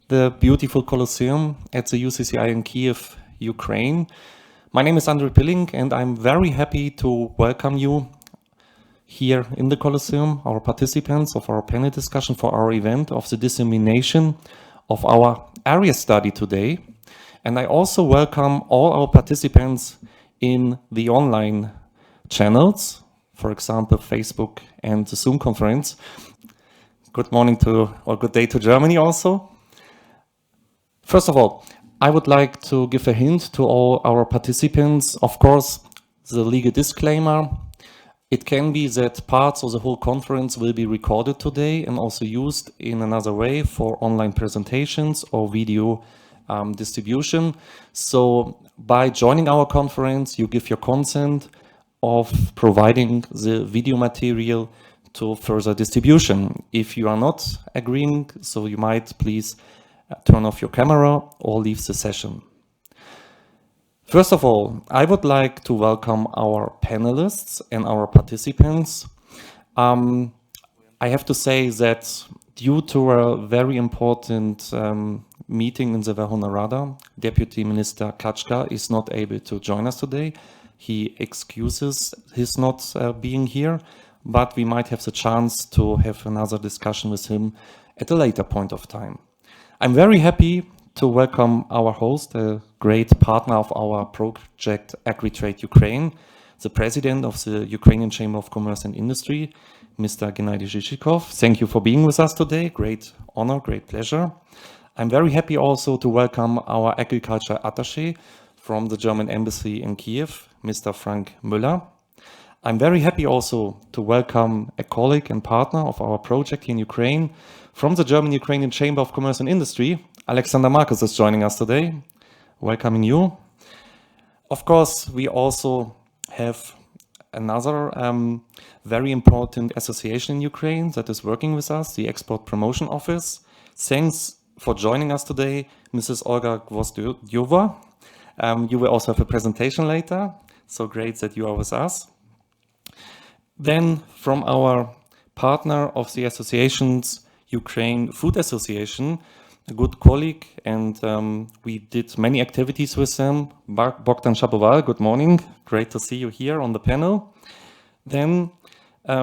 the beautiful Colosseum at the UCCI in Kyiv, Ukraine. My name is Andrei Pilling, and I'm very happy to welcome you here in the Colosseum, our participants of our panel discussion for our event of the dissemination of our ARIES study today. And I also welcome all our participants in the online channels, for example, Facebook and the Zoom conference. Good morning or good day to Germany also. First of all, I would like to give a hint to all our participants. Of course, the legal disclaimer. It can be that parts of the whole conference will be recorded today and also used in another way for online presentations or video distribution. So by joining our conference, you give your consent of providing the video material to further distribution. If you are not agreeing, so you might please turn off your camera or leave the session. First of all, I would like to welcome our panelists and our participants. I have to say that due to a very important meeting in the Verkhovna Rada, Deputy Minister Kachka is not able to join us today. He excuses his not being here, but we might have the chance to have another discussion with him at a later point of time. I'm very happy to welcome our host, a great partner of our project AgriTrade Ukraine, the president of the Ukrainian Chamber of Commerce and Industry, Mr. Gennady Zhishikov. Thank you for being with us today. Great honor, great pleasure. I'm very happy also to welcome our agriculture attaché from the German embassy in Kyiv, Mr. Frank Müller. I'm very happy also to welcome a colleague and partner of our project in Ukraine from the German-Ukrainian Chamber of Commerce and Industry. Alexander Marcus is joining us today, welcoming you. Of course, we also have another very important association in Ukraine that is working with us, the Export Promotion Office. Thanks for joining us today, Mrs. Olga Gvozdyova. You will also have a presentation later, so great that you are with us. Then from our partner of the associations, Ukraine Food Association, a good colleague, and we did many activities with them. Bogdan Shapoval, good morning. Great to see you here on the panel. Then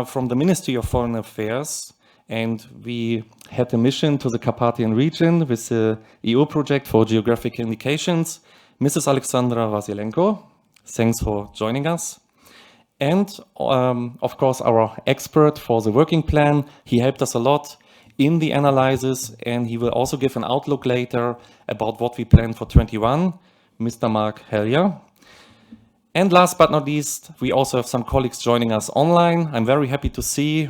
from the Ministry of Foreign Affairs, and we had a mission to the Carpathian region with the EU project for geographic indications. Mrs. Alexandra Vasilenko, thanks for joining us. And of course, our expert for the working plan, he helped us a lot in the analysis, and he will also give an outlook later about what we plan for 21, Mr. Mark Hellier. And last but not least, we also have some colleagues joining us online. I'm very happy to see,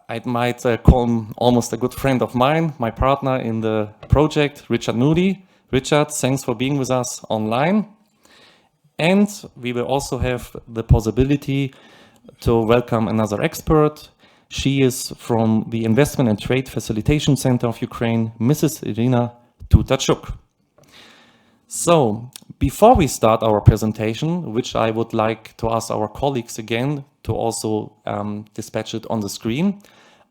I might call him almost a good friend of mine, my partner in the project, Richard Moody. Richard, thanks for being with us online. And we will also have the possibility to welcome another expert. She is from the Investment and Trade Facilitation Center of Ukraine, Mrs. Irina Tutachuk. So, before we start our presentation, which I would like to ask our colleagues again to also dispatch it on the screen,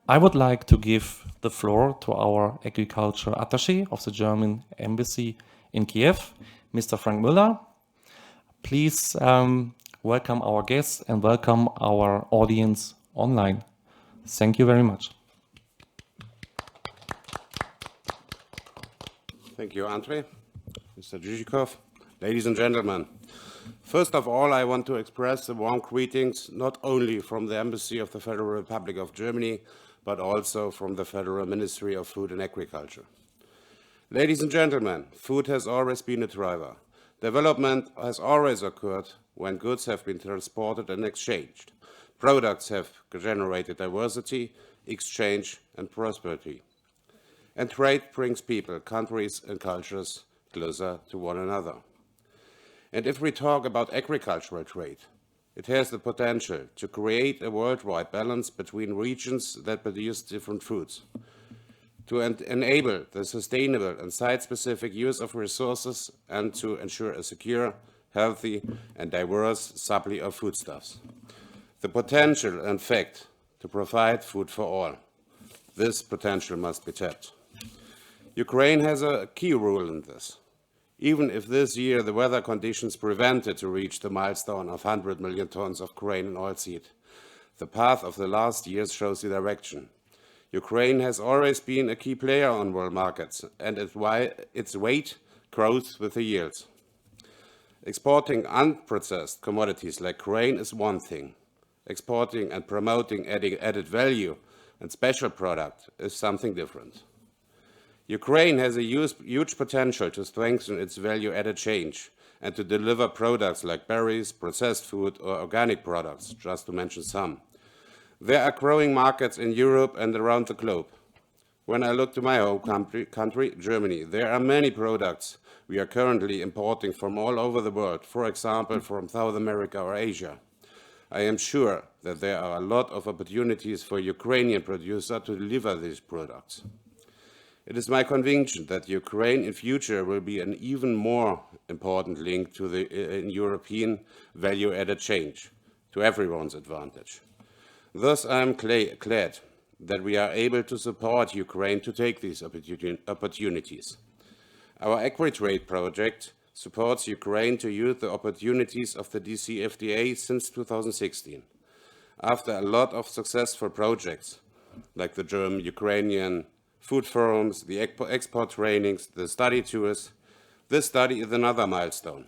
I would like to give the floor to our agriculture attaché of the German embassy in Kyiv, Mr. Frank Müller. Please welcome our guests and welcome our audience online. Thank you very much. Thank you, Andrei. Mr. Zhishikov, ladies and gentlemen. First of all, I want to express the warm greetings not only from the Embassy of the Federal Republic of Germany, but also from the Federal Ministry of Food and Agriculture. Ladies and gentlemen, food has always been a driver. Development has always occurred when goods have been transported and exchanged. Products have generated diversity, exchange, and prosperity. And trade brings people, countries, and cultures closer to one another. And if we talk about agricultural trade, it has the potential to create a worldwide balance between regions that produce different foods, to enable the sustainable and site-specific use of resources, and to ensure a secure, healthy, and diverse supply of foodstuffs. The potential, in fact, to provide food for all. This potential must be tapped. Ukraine has a key role in this. Even if this year the weather conditions prevented to reach the milestone of 100 million tons of grain and oilseed, the path of the last years shows the direction. Ukraine has always been a key player on world markets, and its weight grows with the years. Exporting unprocessed commodities like grain is one thing. Exporting and promoting added value and special product is something different. Ukraine has a huge potential to strengthen its value-added chain and to deliver products like berries, processed food, or organic products, just to mention some. There are growing markets in Europe and around the globe. When I look to my home country, Germany, there are many products we are currently importing from all over the world, for example, from South America or Asia. I am sure that there are a lot of opportunities for Ukrainian producers to deliver these products. It is my conviction that Ukraine in future will be an even more important link to the European value-added chain, to everyone's advantage. Thus, I am glad that we are able to support Ukraine to take these opportunities. Our AgriTrade project supports Ukraine to use the opportunities of the DCFTA since 2016. After a lot of successful projects, like the German-Ukrainian food forums, the export trainings, the study tours, this study is another milestone.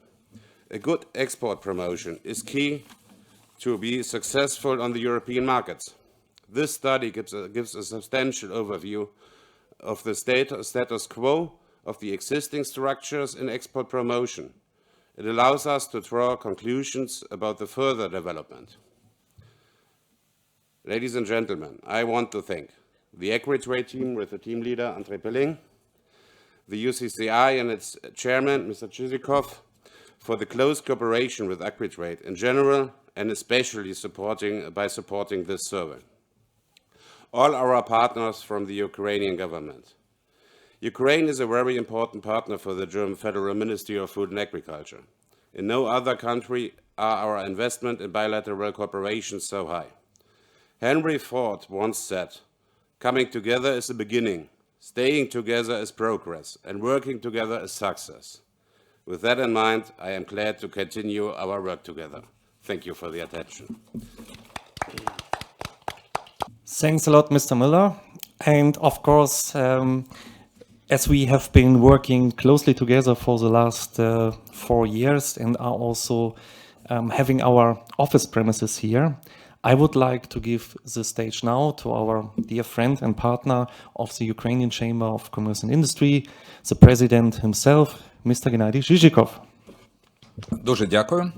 A good export promotion is key to be successful on the European markets. This study gives a substantial overview of the status quo of the existing structures in export promotion. It allows us to draw conclusions about the further development. Ladies and gentlemen, I want to thank the AgriTrade team with the team leader, Andrei Pilling, the UCCI and its chairman, Mr. Chizikov, for the close cooperation with AgriTrade in general and especially by supporting this survey. All our partners from the Ukrainian government. Ukraine is a very important partner for the German Federal Ministry of Food and Agriculture. In no other country are our investment in bilateral cooperation so high. Henry Ford once said, "Coming together is the beginning, staying together is progress, and working together is success." With that in mind, I am glad to continue our work together. Thank you for the attention. Thanks a lot, Mr. Miller. And of course, as we have been working closely together for the last 4 years and are also having our office premises here, I would like to give the stage now to our dear friend and partner of the Ukrainian Chamber of Commerce and Industry, the president himself, Mr. Gennady Zhizhikov. Дуже дякую.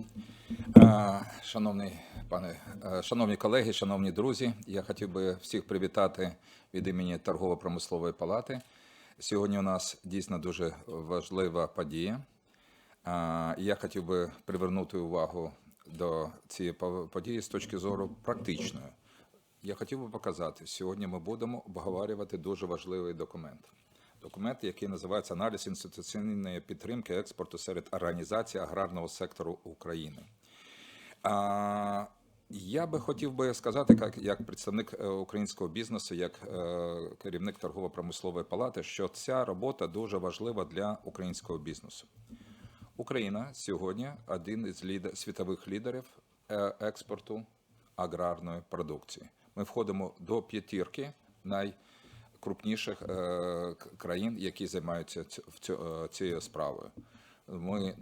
Шановні колеги, шановні друзі, я хотів би всіх привітати від імені Торгово-промислової палати. Сьогодні у нас дійсно дуже важлива подія. Я хотів би привернути увагу до цієї події з точки зору практичної. Я хотів би показати, сьогодні ми будемо обговорювати дуже важливий документ. Документ, який називається «Аналіз інституційної підтримки експорту серед організацій аграрного сектору України». Я би хотів би сказати, як представник українського бізнесу, як керівник Торгово-промислової палати, що ця робота дуже важлива для українського бізнесу. Україна сьогодні один із світових лідерів експорту аграрної продукції. Ми входимо до п'ятірки найкрупніших країн, які займаються цією справою. Ми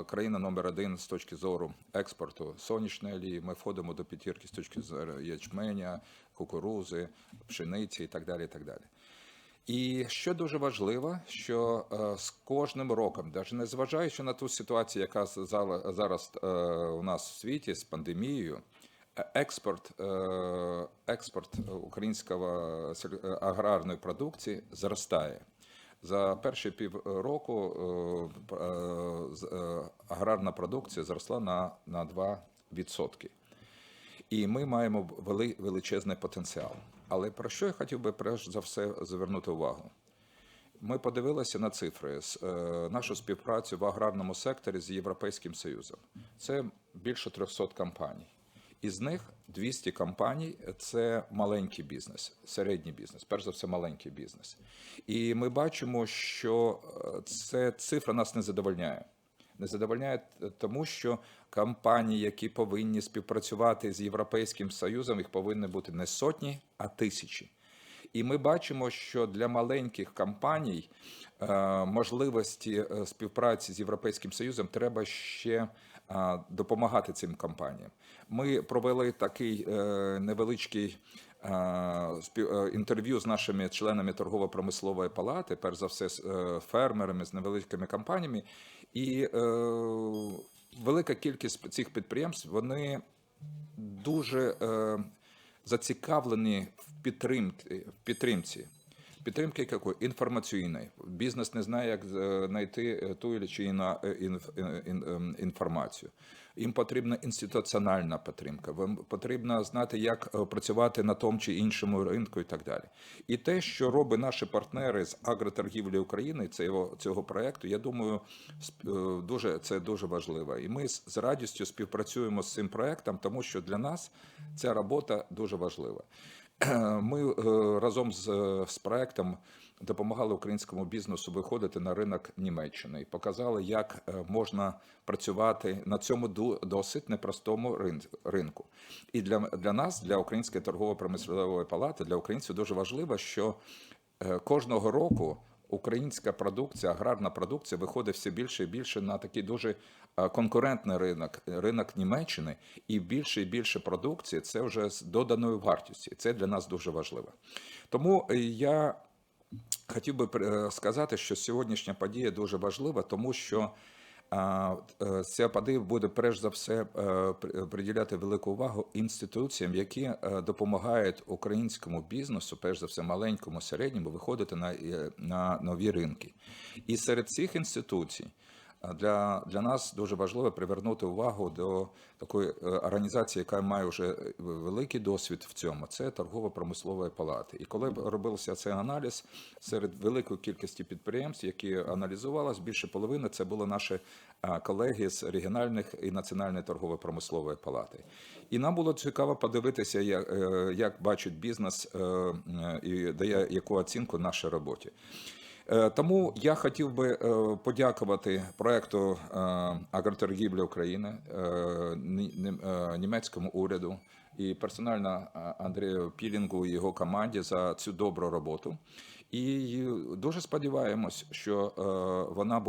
країна номер 1 з точки зору експорту сонячної олії, ми входимо до п'ятірки з точки зору ячменя, кукурузи, пшениці і так далі, і так далі. І що дуже важливо, що з кожним роком, навіть незважаючи на ту ситуацію, яка зараз у нас в світі з пандемією, експорт української аграрної продукції зростає. За перші півроку аграрна продукція зросла на 2%. І ми маємо величезний потенціал. Але про що я хотів би перш за все звернути увагу? Ми подивилися на цифри, нашу співпрацю в аграрному секторі з Європейським Союзом. Це більше 300 компаній. Із них 200 компаній – це маленький бізнес, середній бізнес, перш за все маленький бізнес. І ми бачимо, що ця цифра нас не задовольняє. Не задовольняє тому, що компанії, які повинні співпрацювати з Європейським Союзом, їх повинні бути не сотні, а тисячі. І ми бачимо, що для маленьких компаній можливості співпраці з Європейським Союзом треба ще допомагати цим компаніям. Ми провели такий невеличкий інтерв'ю з нашими членами торгово-промислової палати, перш за все з фермерами, з невеликими компаніями, і велика кількість цих підприємств, вони дуже зацікавлені в підтримці. Підтримки якої? Інформаційної. Бізнес не знає, як знайти ту чи іншу інформацію. Їм потрібна інституціональна підтримка, їм потрібно знати, як працювати на тому чи іншому ринку і так далі. І те, що роблять наші партнери з агроторгівлі України, цього проєкту, я думаю, це дуже важливо. І ми з радістю співпрацюємо з цим проєктом, тому що для нас ця робота дуже важлива. Ми разом з проєктом допомагали українському бізнесу виходити на ринок Німеччини і показали, як можна працювати на цьому досить непростому ринку. І для нас, для Української торгово-промислової палати, для українців дуже важливо, що кожного року українська продукція, аграрна продукція виходить все більше і більше на такий дуже конкурентний ринок Німеччини, і більше продукції – це вже з доданою вартістю. Це для нас дуже важливо. Тому я хотів би сказати, що сьогоднішня подія дуже важлива, тому що ця подія буде перш за все приділяти велику увагу інституціям, які допомагають українському бізнесу, перш за все маленькому, середньому, виходити на нові ринки. І серед цих інституцій для нас дуже важливо привернути увагу до такої організації, яка має вже великий досвід в цьому. Це торгово-промислової палати. І коли робився цей аналіз, серед великої кількості підприємств, які аналізувалися, більше половини це були наші колеги з регіональних і національної торгово-промислової палати. І нам було цікаво подивитися, як бачить бізнес і дає яку оцінку нашій роботі. Тому я хотів би подякувати проєкту агроторгівлі України, німецькому уряду і персонально Андрію Пілінгу і його команді за цю добру роботу. І дуже сподіваємось, що вона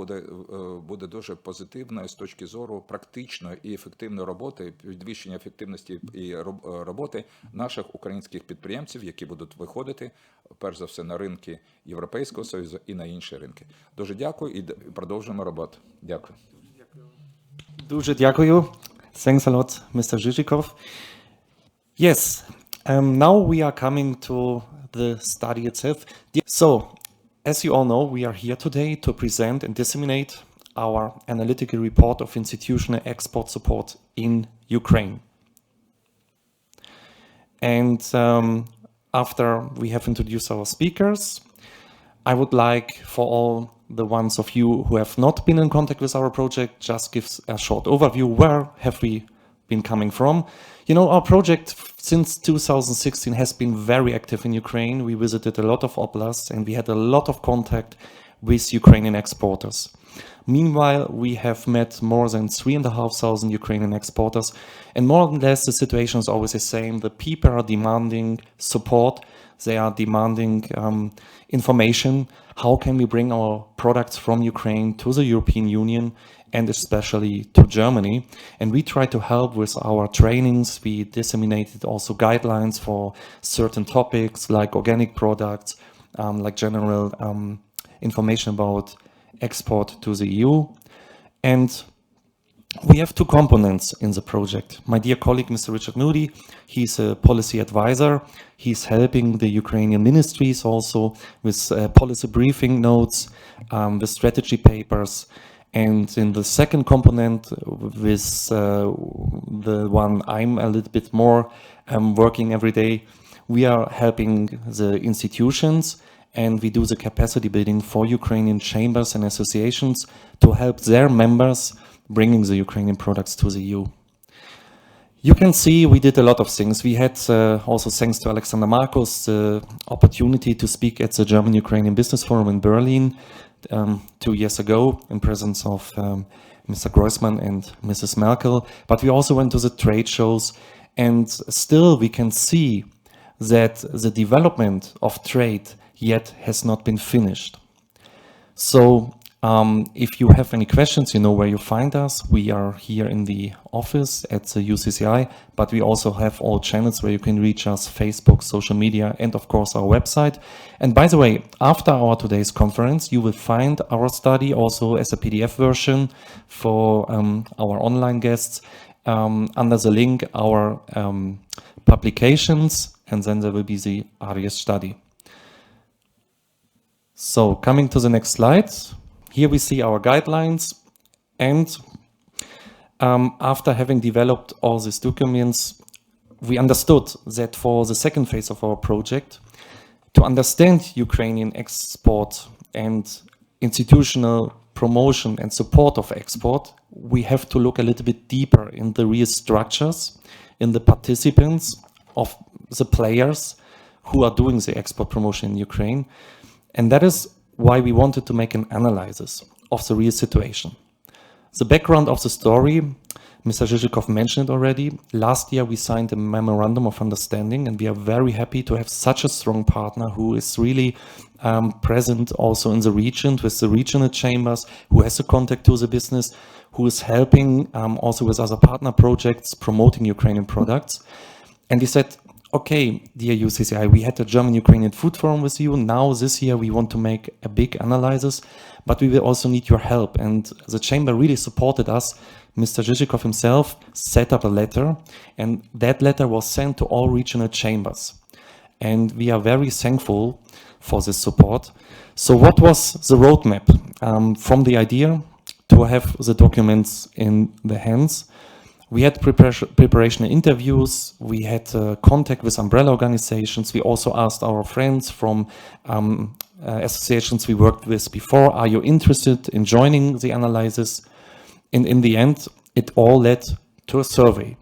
буде дуже позитивною з точки зору практичної і ефективної роботи, підвищення ефективності і роботи наших українських підприємців, які будуть виходити, перш за все, на ринки Європейського Союзу і на інші ринки. Дуже дякую і продовжуємо роботу. Дякую. Дуже дякую. Thanks a lot, Mr. Zhizhikov. Yes, now we are coming to the study itself. So, as you all know, we are here today to present and disseminate our analytical report of institutional export support in Ukraine. And after we have introduced our speakers, I would like for all the ones of you who have not been in contact with our project, just give a short overview. Where have we been coming from? You know, our project since 2016 has been very active in Ukraine. We visited a lot of oblasts and we had a lot of contact with Ukrainian exporters. Meanwhile, we have met more than 3,500 Ukrainian exporters, and more or less the situation is always the same. The people are demanding support. They are demanding information. How can we bring our products from Ukraine to the European Union and especially to Germany? And we try to help with our trainings. We disseminated also guidelines for certain topics like organic products, like general information about export to the EU. And we have two components in the project. My dear colleague, Mr. Richard Moody, he's a policy advisor. He's helping the Ukrainian ministries also with policy briefing notes, with strategy papers. And in the second component, with the one I'm a little bit more working every day, we are helping the institutions, and we do the capacity building for Ukrainian chambers and associations to help their members bringing the Ukrainian products to the EU. You can see we did a lot of things. We had also, thanks to Alexander Marcos, the opportunity to speak at the German-Ukrainian Business Forum in Berlin 2 years ago in presence of Mr. Groisman and Mrs. Merkel. But we also went to the trade shows, and still we can see that the development of trade yet has not been finished. So if you have any questions, you know where you find us. We are here in the office at the UCCI, but we also have all channels where you can reach us: Facebook, social media, and of course our website. And by the way, after our today's conference, you will find our study also as a PDF version for our online guests under the link our publications, and then there will be the ARIES-Study. So coming to the next slide. Here we see our guidelines, and after having developed all these documents, we understood that for the second phase of our project, to understand Ukrainian export and institutional promotion and support of export, we have to look a little bit deeper in the real structures, in the participants of the players who are doing the export promotion in Ukraine. And that is why we wanted to make an analysis of the real situation. The background of the story, Mr. Zhizhikov mentioned it already. Last year we signed a memorandum of understanding, and we are very happy to have such a strong partner who is really present also in the region with the regional chambers, who has a contact to the business, who is helping also with other partner projects promoting Ukrainian products. And we said, okay, dear UCCI, we had a German-Ukrainian food forum with you. Now this year we want to make a big analysis, but we will also need your help. And the chamber really supported us. Mr. Zhizhikov himself set up a letter, and that letter was sent to all regional chambers. And we are very thankful for this support. So what was the roadmap from the idea to have the documents in the hands? We had preparation interviews, we had contact with umbrella organizations, we also asked our friends from associations we worked with before, are you interested in joining the analysis? And in the end, it all led to a survey.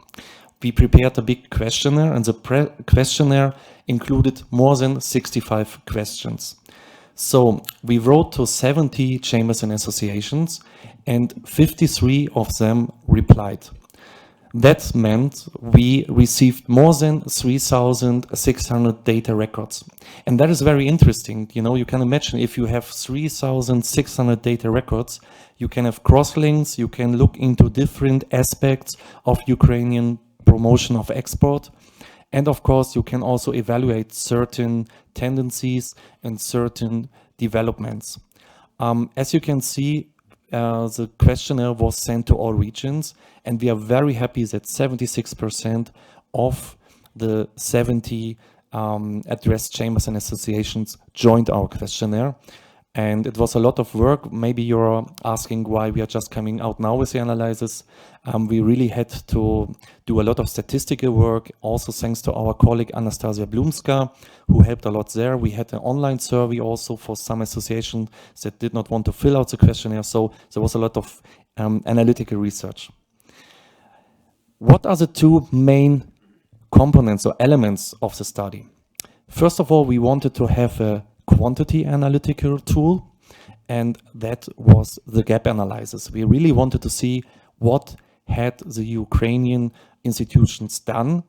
We prepared a big questionnaire, and the questionnaire included more than 65 questions. So we wrote to 70 chambers and associations, and 53 of them replied. That meant we received more than 3,600 data records. And that is very interesting. You know, you can imagine if you have 3,600 data records, you can have cross-links, you can look into different aspects of Ukrainian promotion of export. And of course, you can also evaluate certain tendencies and certain developments. As you can see, the questionnaire was sent to all regions, and we are very happy that 76% of the 70 addressed chambers and associations joined our questionnaire. And it was a lot of work. Maybe you're asking why we are just coming out now with the analysis. We really had to do a lot of statistical work, also thanks to our colleague Anastasia Blumska, who helped a lot there. We had an online survey also for some associations that did not want to fill out the questionnaire. So there was a lot of analytical research. What are the two main components or elements of the study? First of all, we wanted to have a quantity analytical tool, and that was the gap analysis. We really wanted to see what had the Ukrainian institutions done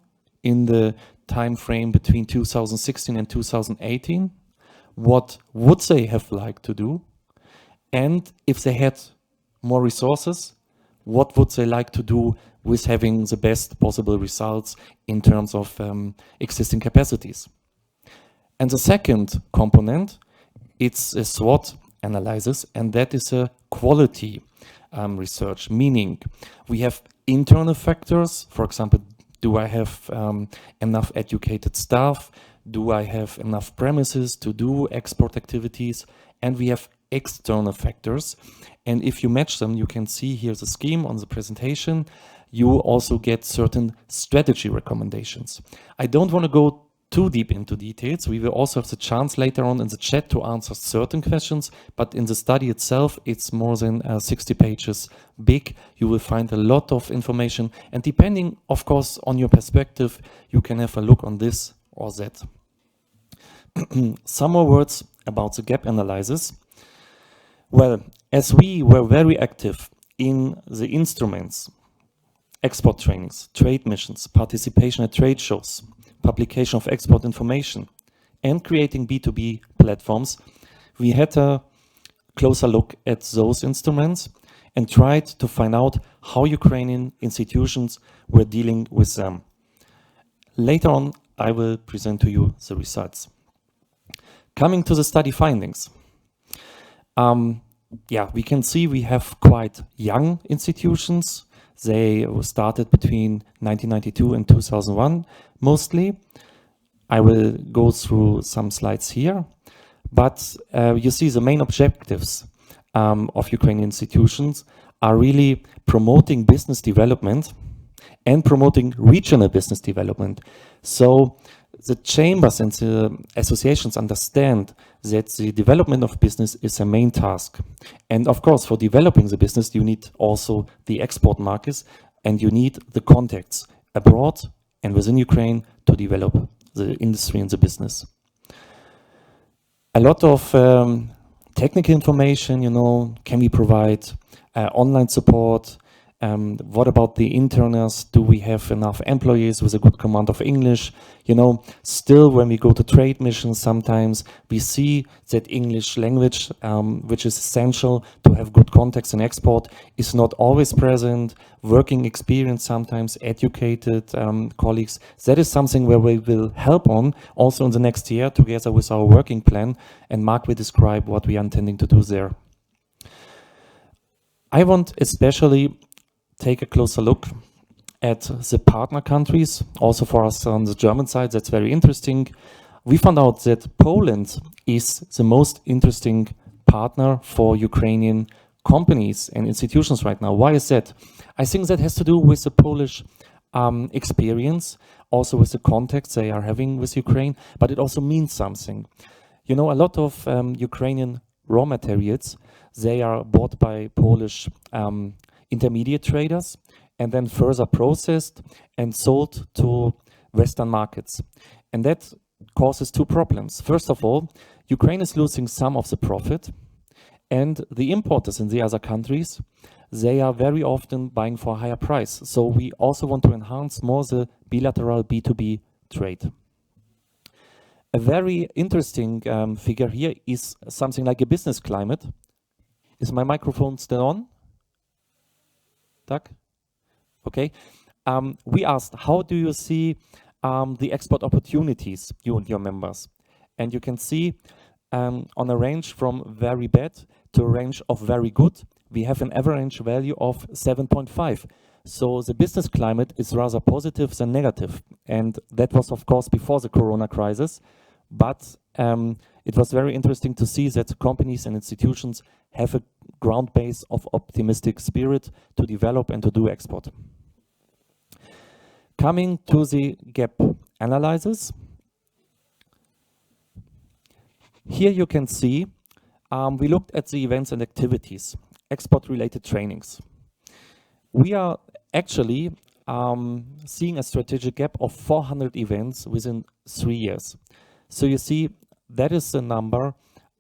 in the time frame between 2016 and 2018, what would they have liked to do, and if they had more resources, what would they like to do with having the best possible results in terms of existing capacities. And the second component, it's a SWOT analysis, and that is a quality research, meaning we have internal factors. For example, do I have enough educated staff? Do I have enough premises to do export activities? And we have external factors. And if you match them, you can see here the scheme on the presentation. You also get certain strategy recommendations. I don't want to go too deep into details. We will also have the chance later on in the chat to answer certain questions, but in the study itself, it's more than 60 pages big. You will find a lot of information, and depending, of course, on your perspective, you can have a look on this or that. Some more words about the gap analysis. Well, as we were very active in the instruments, export trainings, trade missions, participation at trade shows, publication of export information, and creating B2B platforms, we had a closer look at those instruments and tried to find out how Ukrainian institutions were dealing with them. Later on, I will present to you the results. Coming to the study findings. Yeah, we can see we have quite young institutions. They started between 1992 and 2001, mostly. I will go through some slides here, but you see the main objectives of Ukrainian institutions are really promoting business development and promoting regional business development. So the chambers and the associations understand that the development of business is a main task. And of course, for developing the business, you need also the export markets, and you need the contacts abroad and within Ukraine to develop the industry and the business. A lot of technical information, you know, can we provide online support? What about the interns? Do we have enough employees with a good command of English? You know, still when we go to trade missions, sometimes we see that English language, which is essential to have good contacts in export, is not always present. Working experience, sometimes educated colleagues. That is something where we will help on also in the next year together with our working plan. And Mark will describe what we are intending to do there. I want especially take a closer look at the partner countries. Also for us on the German side, that's very interesting. We found out that Poland is the most interesting partner for Ukrainian companies and institutions right now. Why is that? I think that has to do with the Polish experience, also with the contacts they are having with Ukraine, but it also means something. You know, a lot of Ukrainian raw materials, they are bought by Polish intermediate traders and then further processed and sold to Western markets. And that causes two problems. First of all, Ukraine is losing some of the profit, and the importers in the other countries, they are very often buying for a higher price. So we also want to enhance more the bilateral B2B trade. A very interesting figure here is something like a business climate. Is my microphone still on? Doug? Okay. We asked, how do you see the export opportunities, you and your members? And you can see on a range from very bad to a range of very good, we have an average value of 7.5. So the business climate is rather positive than negative. And that was, of course, before the Corona crisis. But it was very interesting to see that companies and institutions have a ground base of optimistic spirit to develop and to do export. Coming to the gap analysis. Here you can see we looked at the events and activities, export-related trainings. We are actually seeing a strategic gap of 400 events within 3 years. So you see, that is a number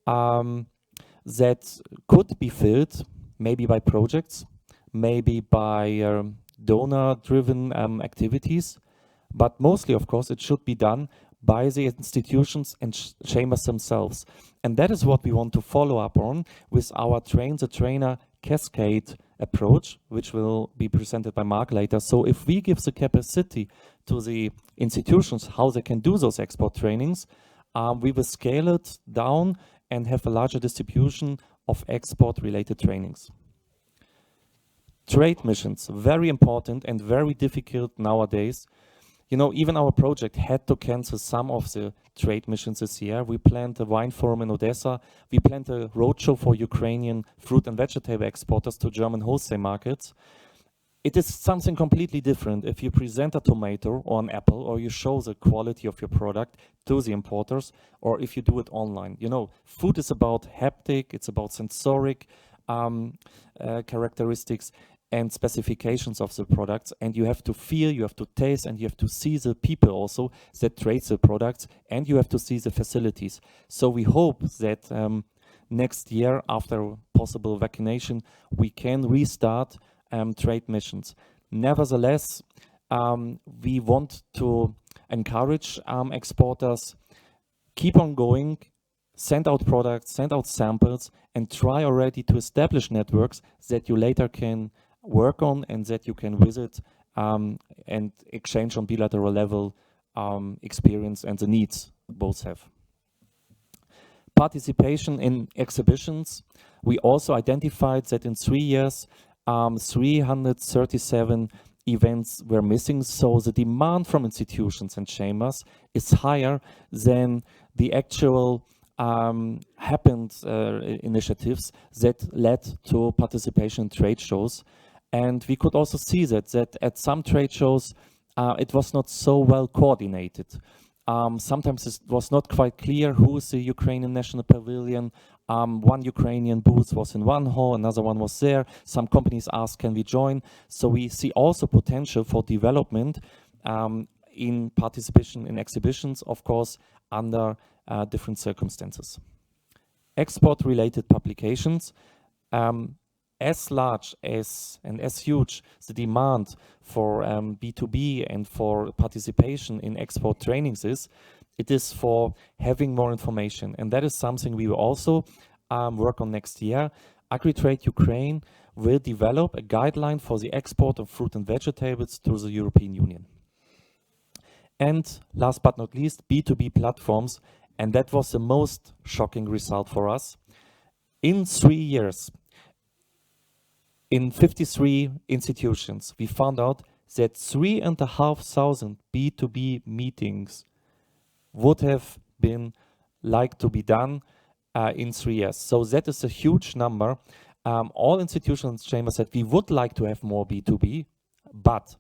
that could be filled maybe by projects, maybe by donor-driven activities, but mostly, of course, it should be done by the institutions and chambers themselves. And that is what we want to follow up on with our Train the Trainer cascade approach, which will be presented by Mark later. So if we give the capacity to the institutions how they can do those export trainings, we will scale it down and have a larger distribution of export-related trainings. Trade missions, very important and very difficult nowadays. You know, even our project had to cancel some of the trade missions this year. We planned a wine forum in Odessa. We planned a roadshow for Ukrainian fruit and vegetable exporters to German wholesale markets. It is something completely different if you present a tomato or an apple, or you show the quality of your product to the importers, or if you do it online. You know, food is about haptic, it's about sensoric characteristics and specifications of the products, and you have to feel, you have to taste, and you have to see the people also that trade the products, and you have to see the facilities. So we hope that next year, after possible vaccination, we can restart trade missions. Nevertheless, we want to encourage exporters, keep on going, send out products, send out samples, and try already to establish networks that you later can work on and that you can visit and exchange on bilateral level experience and the needs both have. Participation in exhibitions. We also identified that in 3 years, 337 events were missing. So the demand from institutions and chambers is higher than the actual happened initiatives that led to participation in trade shows. And we could also see that at some trade shows, it was not so well coordinated. Sometimes it was not quite clear who is the Ukrainian National Pavilion. One Ukrainian booth was in one hall, another one was there. Some companies asked, can we join? So we see also potential for development in participation in exhibitions, of course, under different circumstances. Export-related publications. As large as and as huge the demand for B2B and for participation in export trainings is, it is for having more information. And that is something we will also work on next year. AgriTrade Ukraine will develop a guideline for the export of fruit and vegetables to the European Union. And last but not least, B2B platforms. And that was the most shocking result for us. In 3 years, in 53 institutions, we found out that 3,500 B2B meetings would have been like to be done in 3 years. So that is a huge number. All institutions chambers said we would like to have more B2B, but,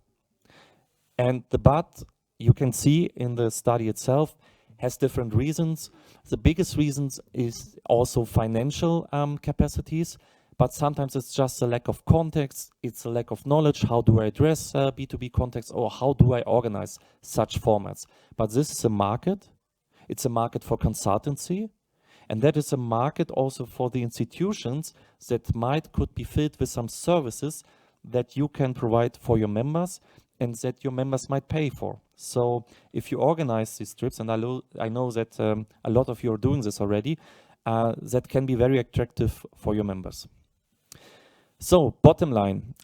and the but you can see in the study itself has different reasons. The biggest reasons is also financial capacities. But sometimes it's just a lack of context, it's a lack of knowledge, how do I address B2B context, or how do I organize such formats. But this is a market, it's a market for consultancy, and that is a market also for the institutions that could be filled with some services that you can provide for your members and that your members might pay for. So if you organize these trips, and I know that a lot of you are doing this already, that can be very attractive for your members. So, bottom line,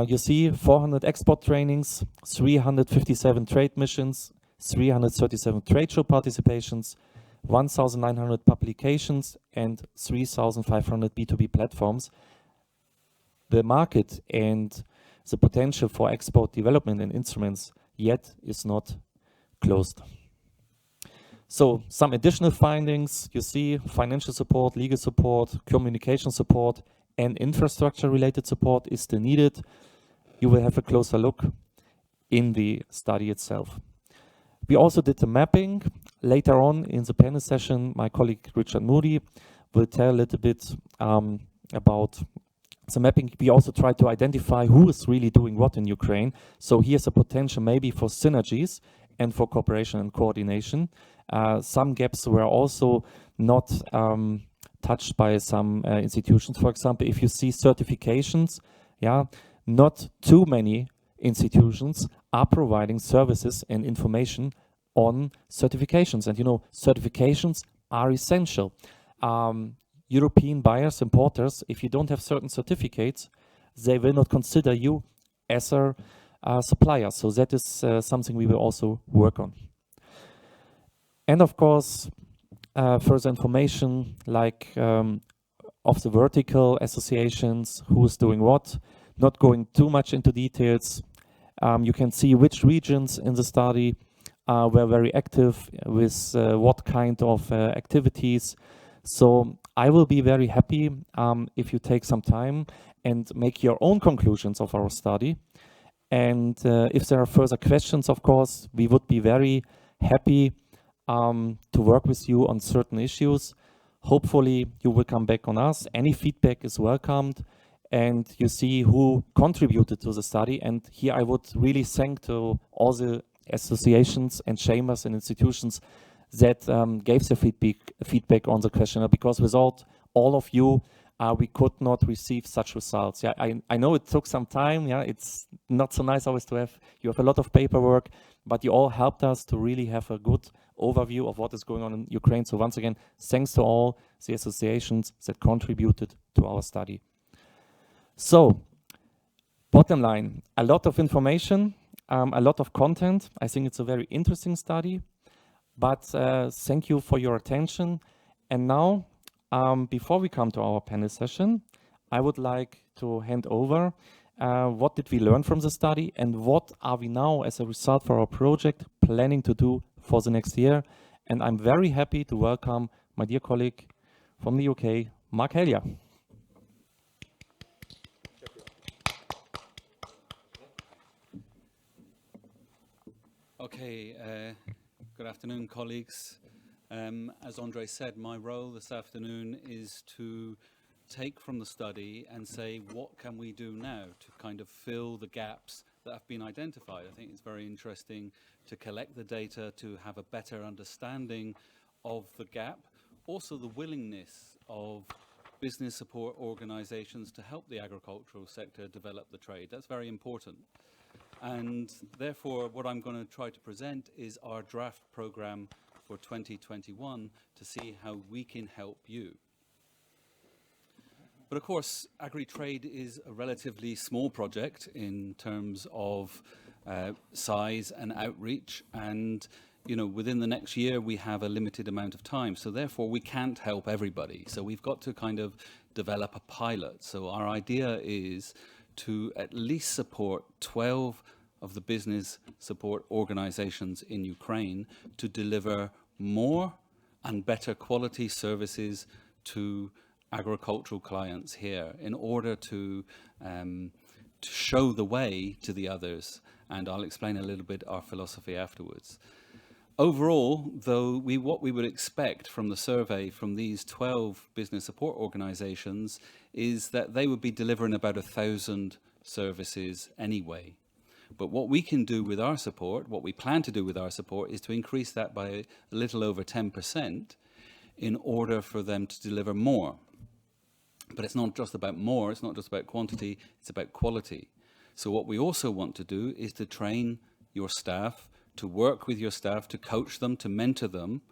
you see 400 export trainings, 357 trade missions, 337 trade show participations, 1,900 publications, and 3,500 B2B platforms. The market and the potential for export development and instruments yet is not closed. So, some additional findings, you see financial support, legal support, communication support, and infrastructure-related support is still needed. You will have a closer look in the study itself. We also did the mapping. Later on in the panel session, my colleague Richard Moody will tell a little bit about the mapping. We also tried to identify who is really doing what in Ukraine. So here's a potential maybe for synergies and for cooperation and coordination. Some gaps were also not touched by some institutions. For example, if you see certifications, not too many institutions are providing services and information on certifications. And you know, certifications are essential. European buyers, importers, if you don't have certain certificates, they will not consider you as a supplier. So that is something we will also work on. And of course, further information like of the vertical associations, who is doing what, not going too much into details. You can see which regions in the study were very active with what kind of activities. So I will be very happy if you take some time and make your own conclusions of our study. And if there are further questions, of course, we would be very happy to work with you on certain issues. Hopefully, you will come back on us. Any feedback is welcomed, and you see who contributed to the study. And here I would really thank to all the associations and chambers and institutions that gave their feedback on the questionnaire, because without all of you, we could not receive such results. Yeah, I know it took some time. Yeah, it's not so nice always to have, you have a lot of paperwork, but you all helped us to really have a good overview of what is going on in Ukraine. So once again, thanks to all the associations that contributed to our study. So, bottom line, a lot of information, a lot of content. I think it's a very interesting study, but thank you for your attention. And now, before we come to our panel session, I would like to hand over what did we learn from the study and what are we now, as a result for our project, planning to do for the next year. And I'm very happy to welcome my dear colleague from the UK, Mark Hellier. Okay, good afternoon, colleagues. As Andre said, my role this afternoon is to take from the study and say, what can we do now to kind of fill the gaps that have been identified? I think it's very interesting to collect the data, to have a better understanding of the gap, also the willingness of business support organizations to help the agricultural sector develop the trade. That's very important. And therefore, what I'm going to try to present is our draft program for 2021 to see how we can help you. But of course, agri-trade is a relatively small project in terms of size and outreach. And, you know, within the next year, we have a limited amount of time. So therefore, we can't help everybody. So we've got to kind of develop a pilot. So our idea is to at least support 12 of the business support organizations in Ukraine to deliver more and better quality services to agricultural clients here in order to show the way to the others. And I'll explain a little bit our philosophy afterwards. Overall, though, what we would expect from the survey from these 12 business support organizations is that they would be delivering about 1,000 services anyway. But what we can do with our support, what we plan to do with our support, is to increase that by a little over 10% in order for them to deliver more. But it's not just about more, it's not just about quantity, it's about quality. So what we also want to do is to train your staff, to work with your staff, to coach them, to mentor them,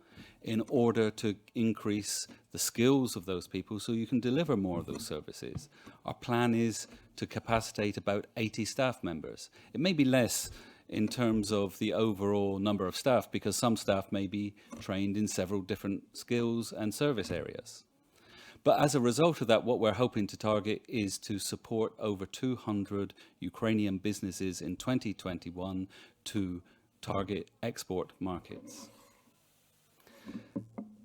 in order to increase the skills of those people so you can deliver more of those services. Our plan is to capacitate about 80 staff members. It may be less in terms of the overall number of staff, because some staff may be trained in several different skills and service areas. But as a result of that, what we're hoping to target is to support over 200 Ukrainian businesses in 2021 to target export markets.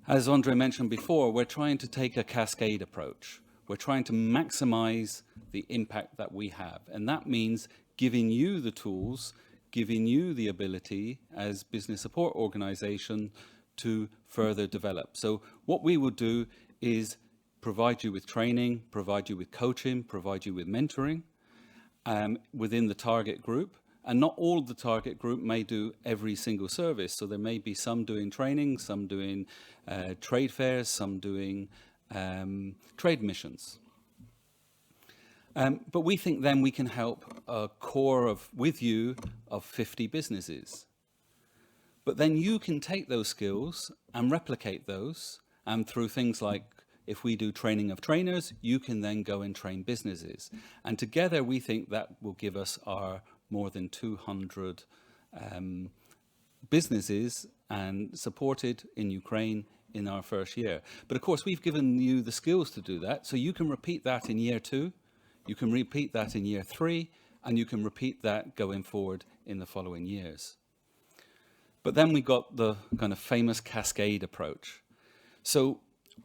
As Andre mentioned before, we're trying to take a cascade approach. We're trying to maximize the impact that we have. And that means giving you the tools, giving you the ability as business support organization to further develop. So what we will do is provide you with training, provide you with coaching, provide you with mentoring within the target group. And not all of the target group may do every single service. So there may be some doing training, some doing trade fairs, some doing trade missions. But we think then we can help a core with you of 50 businesses. But then you can take those skills and replicate those, and through things like, if we do training of trainers, you can then go and train businesses. And together we think that will give us our more than 200 businesses and supported in Ukraine in our first year. But of course, we've given you the skills to do that. So you can repeat that in year 2, you can repeat that in year 3, and you can repeat that going forward in the following years. But then we got the kind of famous cascade approach. So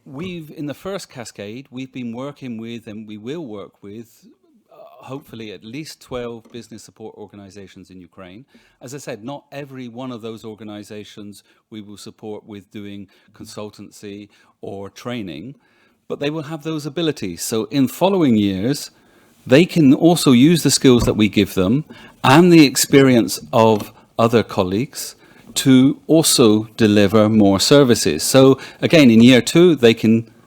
in the first cascade, we've been working with, and we will work with, hopefully at least 12 business support organizations in Ukraine. As I said, not every one of those organizations we will support with doing consultancy or training, but they will have those abilities. So in following years, they can also use the skills that we give them and the experience of other colleagues to also deliver more services. So again, in year 2,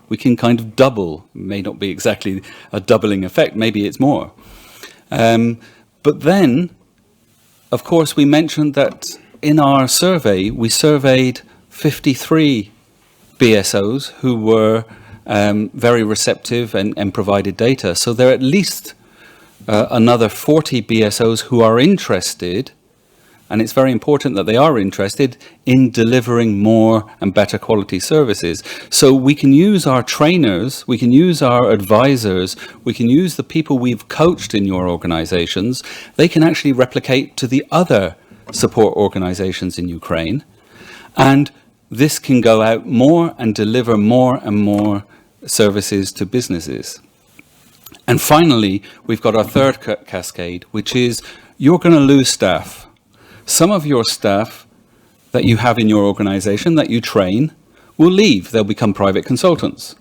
we can kind of double. May not be exactly a doubling effect, maybe it's more. But then, of course, we mentioned that in our survey, we surveyed 53 BSOs who were very receptive and provided data. So there are at least another 40 BSOs who are interested, and it's very important that they are interested in delivering more and better quality services. So we can use our trainers, we can use our advisors, we can use the people we've coached in your organizations. They can actually replicate to the other support organizations in Ukraine. And this can go out more and deliver more and more services to businesses. And finally, we've got our third cascade, which is you're going to lose staff. Some of your staff that you have in your organization that you train will leave. They'll become private consultants.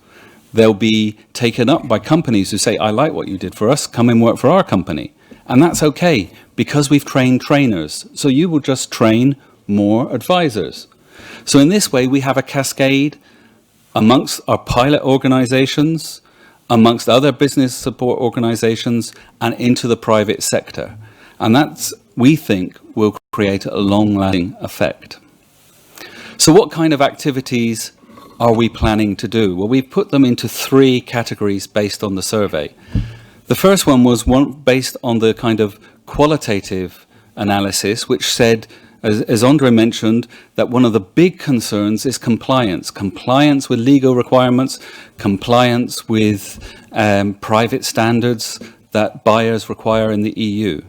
They'll be taken up by companies who say, I like what you did for us, come and work for our company. And that's okay, because we've trained trainers. So you will just train more advisors. So in this way, we have a cascade amongst our pilot organizations, amongst other business support organizations, and into the private sector. And that's, we think, will create a long-lasting effect. So what kind of activities are we planning to do? Well, we've put them into 3 categories based on the survey. The first one was one based on the kind of qualitative analysis, which said, as Andre mentioned, that one of the big concerns is compliance. Compliance with legal requirements, compliance with private standards that buyers require in the EU.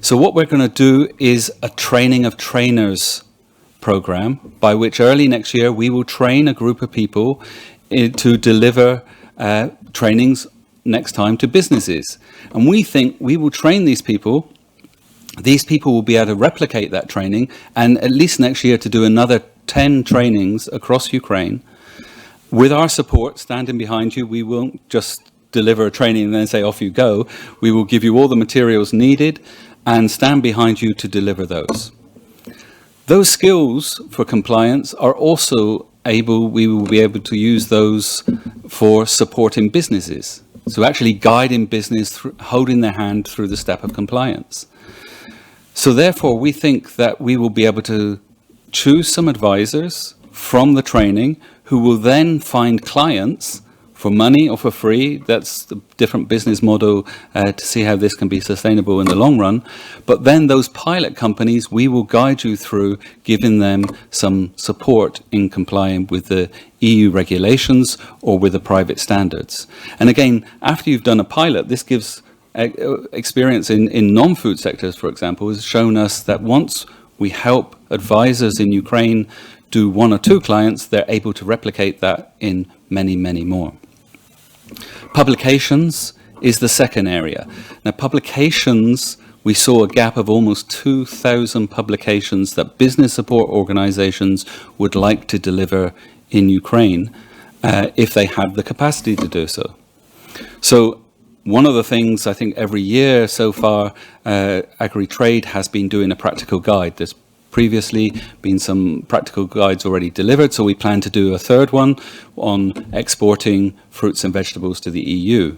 So what we're going to do is a training of trainers program, by which early next year we will train a group of people to deliver trainings next time to businesses. And we think we will train these people. These people will be able to replicate that training, and at least next year to do another 10 trainings across Ukraine. With our support, standing behind you, we won't just deliver a training and then say, off you go. We will give you all the materials needed and stand behind you to deliver those. Those skills for compliance are also we will be able to use those for supporting businesses. So actually guiding business, holding their hand through the step of compliance. So therefore, we think that we will be able to choose some advisors from the training who will then find clients for money or for free. That's the different business model to see how this can be sustainable in the long run. But then those pilot companies, we will guide you through giving them some support in complying with the EU regulations or with the private standards. And again, after you've done a pilot, this gives experience in non-food sectors, for example, has shown us that once we help advisors in Ukraine do 1 or 2 clients, they're able to replicate that in many, many more. Publications is the second area. Now, publications, we saw a gap of almost 2,000 publications that business support organizations would like to deliver in Ukraine if they had the capacity to do so. So one of the things I think every year so far, Agri-Trade has been doing a practical guide. There's previously been some practical guides already delivered, so we plan to do a third one on exporting fruits and vegetables to the EU.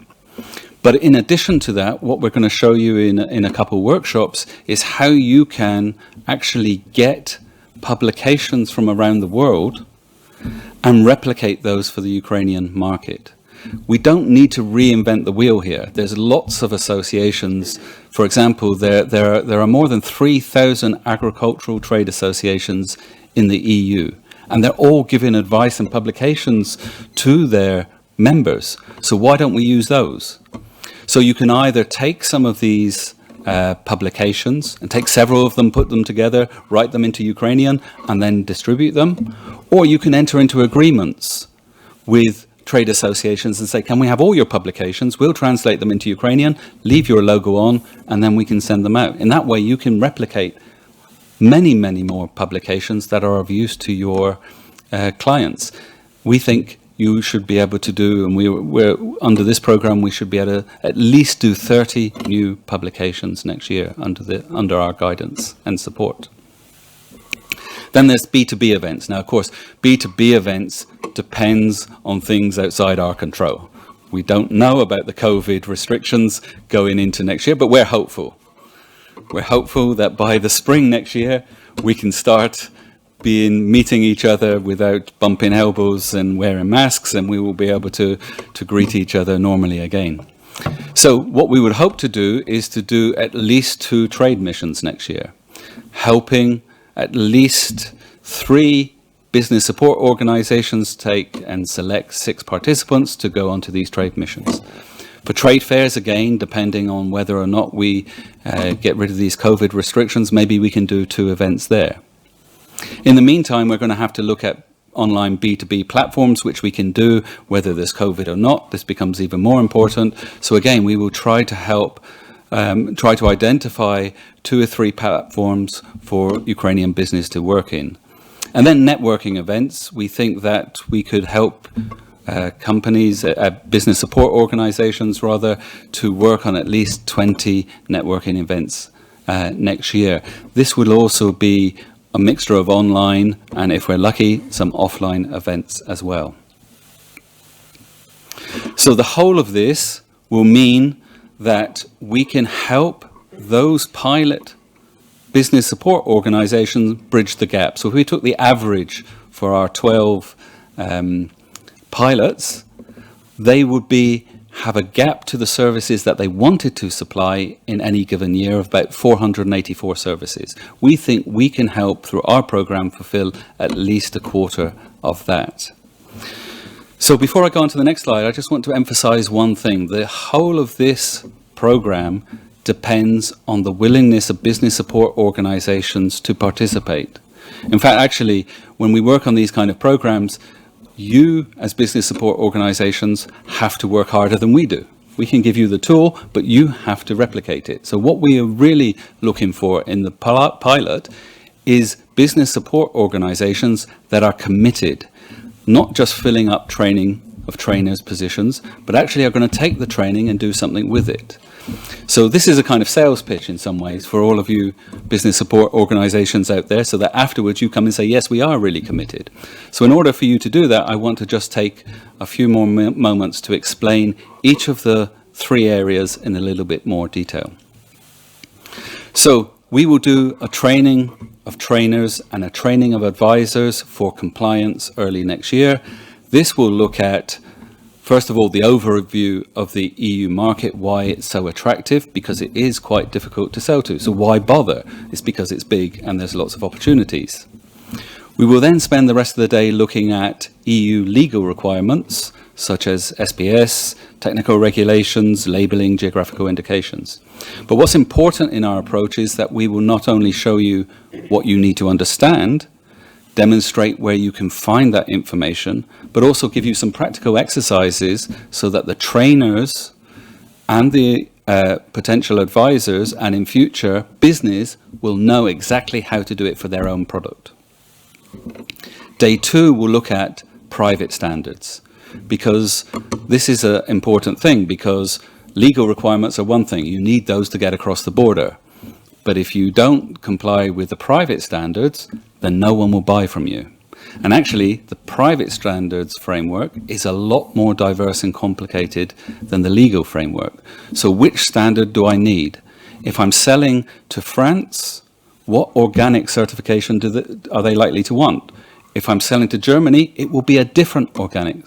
But in addition to that, what we're going to show you in a couple workshops is how you can actually get publications from around the world and replicate those for the Ukrainian market. We don't need to reinvent the wheel here. There's lots of associations. For example, there are more than 3,000 agricultural trade associations in the EU, and they're all giving advice and publications to their members. So why don't we use those? So you can either take some of these publications and take several of them, put them together, write them into Ukrainian, and then distribute them, or you can enter into agreements with trade associations and say, can we have all your publications? We'll translate them into Ukrainian, leave your logo on, and then we can send them out. In that way, you can replicate many, many more publications that are of use to your clients. We think you should be able to do, and we're under this program, we should be able to at least do 30 new publications next year under our guidance and support. Then there's B2B events. Now, of course, B2B events depends on things outside our control. We don't know about the COVID restrictions going into next year, but we're hopeful. We're hopeful that by the spring next year, we can start meeting each other without bumping elbows and wearing masks, and we will be able to greet each other normally again. So what we would hope to do is to do at least 2 trade missions next year, helping at least 3 business support organizations take and select 6 participants to go onto these trade missions. For trade fairs, again, depending on whether or not we get rid of these COVID restrictions, maybe we can do 2 events there. In the meantime, we're going to have to look at online B2B platforms, which we can do whether there's COVID or not. This becomes even more important. So again, we will try to help, try to identify 2 or 3 platforms for Ukrainian business to work in. And then networking events, we think that we could help companies, business support organizations rather, to work on at least 20 networking events next year. This will also be a mixture of online and, if we're lucky, some offline events as well. So the whole of this will mean that we can help those pilot business support organizations bridge the gap. So if we took the average for our 12 pilots, they would have a gap to the services that they wanted to supply in any given year of about 484 services. We think we can help, through our program, fulfill at least a quarter of that. So before I go on to the next slide, I just want to emphasize one thing. The whole of this program depends on the willingness of business support organizations to participate. In fact, actually, when we work on these kind of programs, you, as business support organizations, have to work harder than we do. We can give you the tool, but you have to replicate it. So what we are really looking for in the pilot is business support organizations that are committed, not just filling up training of trainers' positions, but actually are going to take the training and do something with it. So this is a kind of sales pitch in some ways for all of you business support organizations out there, so that afterwards you come and say, yes, we are really committed. So in order for you to do that, I want to just take a few more moments to explain each of the 3 areas in a little bit more detail. So we will do a training of trainers and a training of advisors for compliance early next year. This will look at, first of all, the overview of the EU market, why it's so attractive, because it is quite difficult to sell to. So why bother? It's because it's big and there's lots of opportunities. We will then spend the rest of the day looking at EU legal requirements, such as SPS, technical regulations, labeling, geographical indications. But what's important in our approach is that we will not only show you what you need to understand, demonstrate where you can find that information, but also give you some practical exercises so that the trainers and the potential advisors, and in future business, will know exactly how to do it for their own product. Day 2 will look at private standards, because this is an important thing, because legal requirements are one thing. You need those to get across the border. But if you don't comply with the private standards, then no one will buy from you. And actually, the private standards framework is a lot more diverse and complicated than the legal framework. So which standard do I need? If I'm selling to France, what organic certification are they likely to want? If I'm selling to Germany, it will be a different organic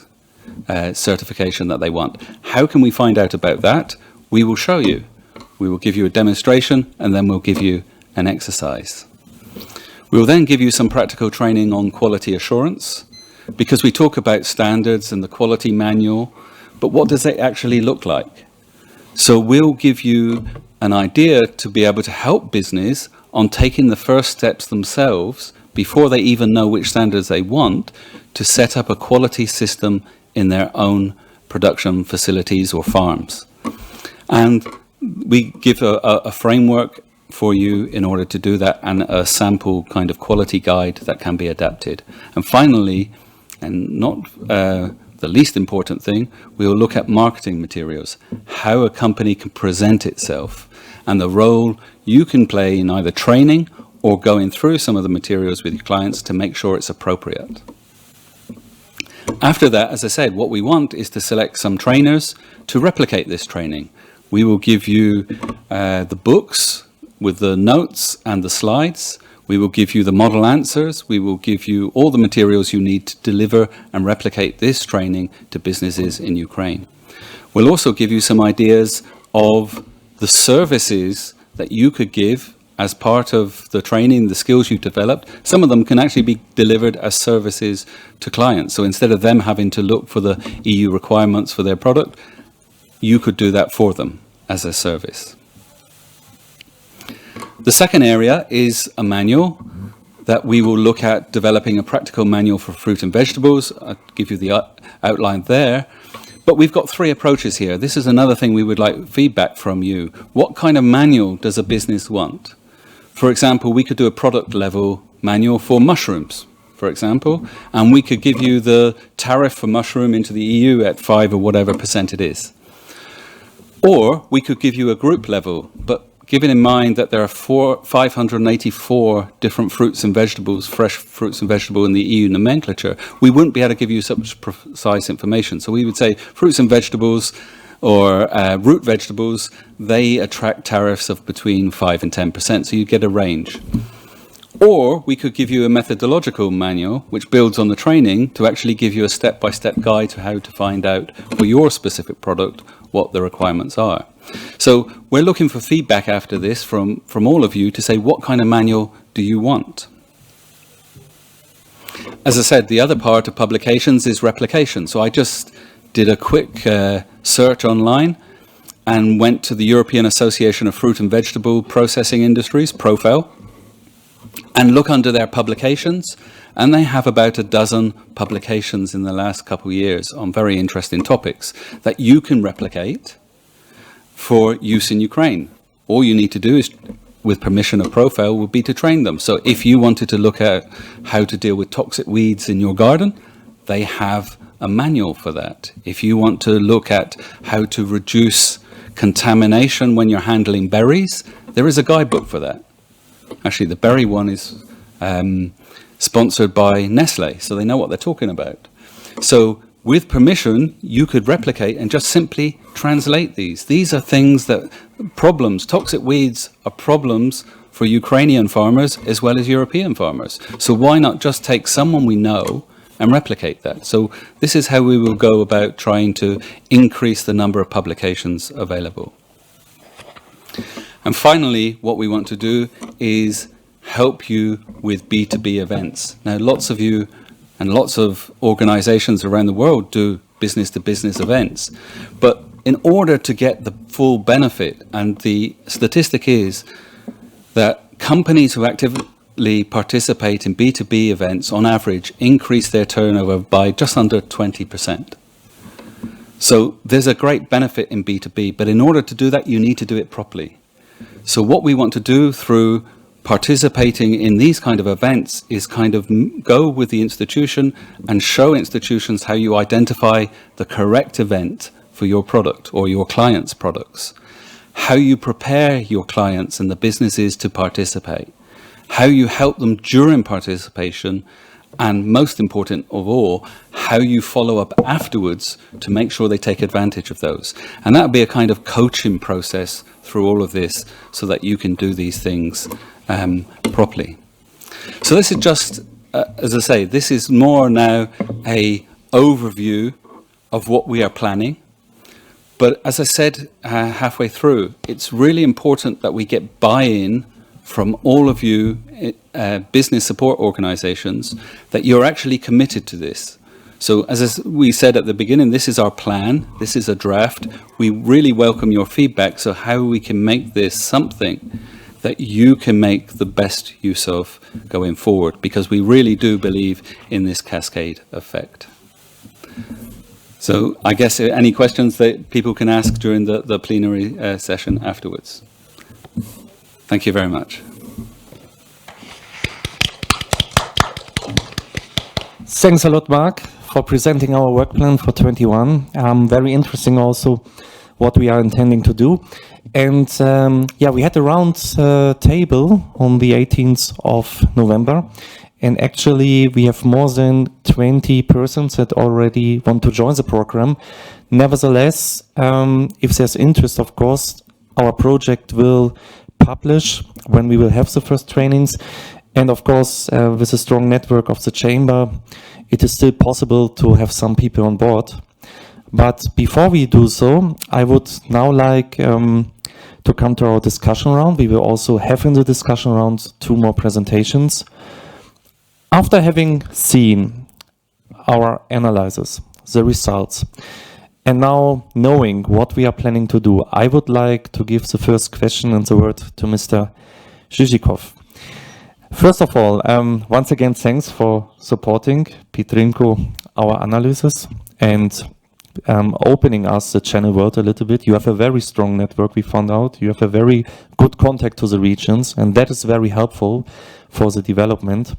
certification that they want. How can we find out about that? We will show you. We will give you a demonstration, and then we'll give you an exercise. We'll then give you some practical training on quality assurance, because we talk about standards and the quality manual, but what does it actually look like? So we'll give you an idea to be able to help business on taking the first steps themselves, before they even know which standards they want, to set up a quality system in their own production facilities or farms. And we give a framework for you in order to do that, and a sample kind of quality guide that can be adapted. And finally, and not the least important thing, we will look at marketing materials, how a company can present itself, and the role you can play in either training or going through some of the materials with your clients to make sure it's appropriate. After that, as I said, what we want is to select some trainers to replicate this training. We will give you the books with the notes and the slides. We will give you the model answers. We will give you all the materials you need to deliver and replicate this training to businesses in Ukraine. We'll also give you some ideas of the services that you could give as part of the training, the skills you've developed. Some of them can actually be delivered as services to clients. So instead of them having to look for the EU requirements for their product, you could do that for them as a service. The second area is a manual that we will look at developing a practical manual for fruit and vegetables. I'll give you the outline there. But we've got three approaches here. This is another thing we would like feedback from you. What kind of manual does a business want? For example, we could do a product level manual for mushrooms, for example, and we could give you the tariff for mushroom into the EU at 5 or whatever % it is. Or we could give you a group level, but given in mind that there are 584 different fruits and vegetables, fresh fruits and vegetables in the EU nomenclature, we wouldn't be able to give you such precise information. So we would say fruits and vegetables or root vegetables, they attract tariffs of between 5 and 10%, so you get a range. Or we could give you a methodological manual, which builds on the training to actually give you a step-by-step guide to how to find out for your specific product what the requirements are. So we're looking for feedback after this from all of you to say, what kind of manual do you want? As I said, the other part of publications is replication. So I just did a quick search online and went to the European Association of Fruit and Vegetable Processing Industries, Profel, and look under their publications, and they have about a dozen publications in the last couple of years on very interesting topics that you can replicate for use in Ukraine. All you need to do is, with permission of Profel, would be to train them. So if you wanted to look at how to deal with toxic weeds in your garden, they have a manual for that. If you want to look at how to reduce contamination when you're handling berries, there is a guidebook for that. Actually, the berry one is sponsored by Nestle, so they know what they're talking about. So with permission, you could replicate and just simply translate these. These are things that, problems, toxic weeds are problems for Ukrainian farmers as well as European farmers. So why not just take someone we know and replicate that? So this is how we will go about trying to increase the number of publications available. And finally, what we want to do is help you with B2B events. Now, lots of you and lots of organizations around the world do business-to-business events. But in order to get the full benefit, and the statistic is that companies who actively participate in B2B events, on average, increase their turnover by just under 20%. So there's a great benefit in B2B, but in order to do that, you need to do it properly. So what we want to do through participating in these kind of events is kind of go with the institution and show institutions how you identify the correct event for your product or your client's products, how you prepare your clients and the businesses to participate, how you help them during participation, and most important of all, how you follow up afterwards to make sure they take advantage of those. And that would be a kind of coaching process through all of this so that you can do these things properly. So this is just, as I say, this is more now a overview of what we are planning. But as I said halfway through, it's really important that we get buy-in from all of you business support organizations, that you're actually committed to this. So as we said at the beginning, this is our plan, this is a draft. We really welcome your feedback, so how we can make this something that you can make the best use of going forward, because we really do believe in this cascade effect. So I guess any questions that people can ask during the plenary session afterwards. Thank you very much. Thanks a lot, Mark, for presenting our work plan for 21. Very interesting also what we are intending to do. And yeah, we had a round table on the 18th of November. And actually, we have more than 20 persons that already want to join the program. Nevertheless, if there's interest, of course, our project will publish when we will have the first trainings. And of course, with a strong network of the chamber, it is still possible to have some people on board. But before we do so, I would now like to come to our discussion round. We will also have in the discussion round 2 more presentations. After having seen our analysis, the results, and now knowing what we are planning to do, I would like to give the first question and the word to Mr. Zhizhikov. First of all, once again, thanks for supporting Petrenko, our analysis, and opening us the channel world a little bit. You have a very strong network, we found out. You have a very good contact to the regions, and that is very helpful for the development.